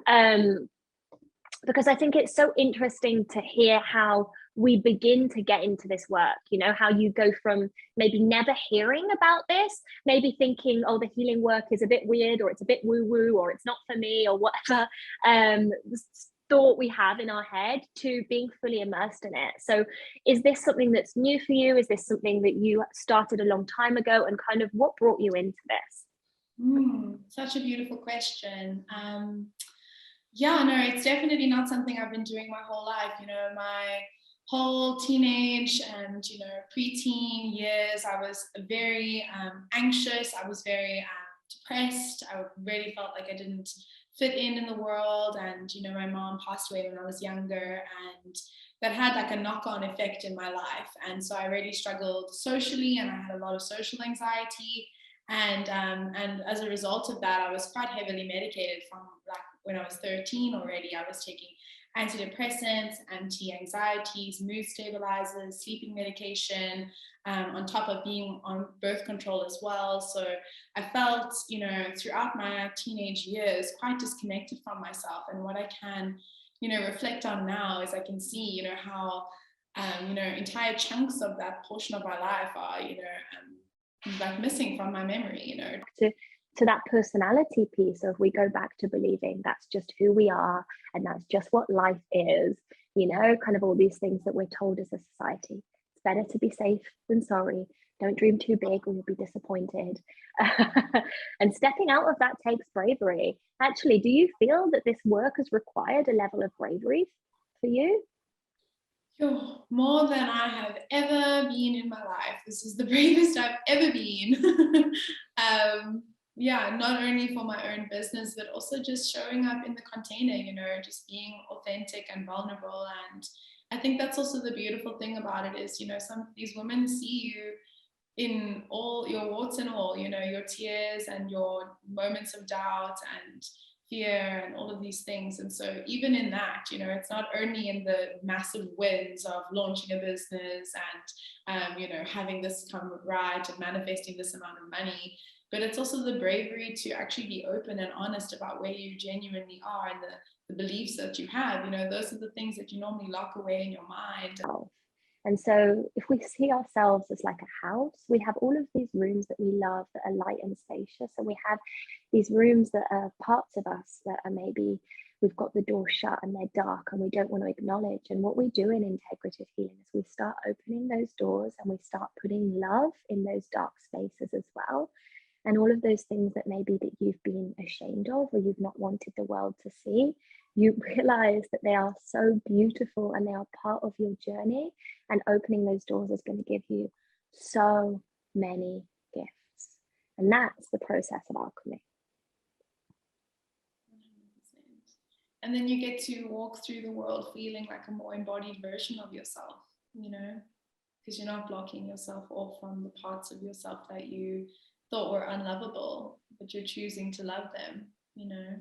Um, because I think it's so interesting to hear how we begin to get into this work, you know, how you go from maybe never hearing about this, maybe thinking, oh, the healing work is a bit weird, or it's a bit woo-woo, or it's not for me, or whatever thought we have in our head, to being fully immersed in it. So is this something that's new for you? Is this something that you started a long time ago, and kind of what brought you into this? Such a beautiful question. Yeah, no, it's definitely not something I've been doing my whole life. You know, my whole teenage and, you know, preteen years, I was very anxious. I was very depressed. I really felt like I didn't fit in the world. And, you know, my mom passed away when I was younger, and that had like a knock-on effect in my life. And so I really struggled socially, and I had a lot of social anxiety. And as a result of that, I was quite heavily medicated from like when I was 13 already. I was taking antidepressants, anti-anxieties, mood stabilizers, sleeping medication, on top of being on birth control as well. So I felt, you know, throughout my teenage years, quite disconnected from myself. And what I can, you know, reflect on now is I can see, you know, how, you know, entire chunks of that portion of my life are, you know, like missing from my memory, you know. To that personality piece of, we go back to believing that's just who we are, and that's just what life is, you know, kind of all these things that we're told as a society. It's better to be safe than sorry. Don't dream too big or you'll be disappointed. And stepping out of that takes bravery. Actually, do you feel that this work has required a level of bravery for you? More than I have ever been in my life. This is the bravest I've ever been. Yeah, not only for my own business, but also just showing up in the container, you know, just being authentic and vulnerable. And I think that's also the beautiful thing about it is, you know, some of these women see you in all your warts and all, you know, your tears and your moments of doubt and fear and all of these things. And so even in that, you know, it's not only in the massive wins of launching a business and you know, having this come right and manifesting this amount of money, but it's also the bravery to actually be open and honest about where you genuinely are, and the beliefs that you have. You know, those are the things that you normally lock away in your mind. And so if we see ourselves as like a house, we have all of these rooms that we love that are light and spacious. And we have these rooms that are parts of us that are maybe we've got the door shut and they're dark and we don't want to acknowledge. And what we do in integrative healing is we start opening those doors and we start putting love in those dark spaces as well. And all of those things that maybe that you've been ashamed of or you've not wanted the world to see, you realize that they are so beautiful and they are part of your journey. And opening those doors is going to give you so many gifts. And that's the process of alchemy. 100%. And then you get to walk through the world feeling like a more embodied version of yourself, you know, because you're not blocking yourself off from the parts of yourself that you thought were unlovable, but you're choosing to love them, you know.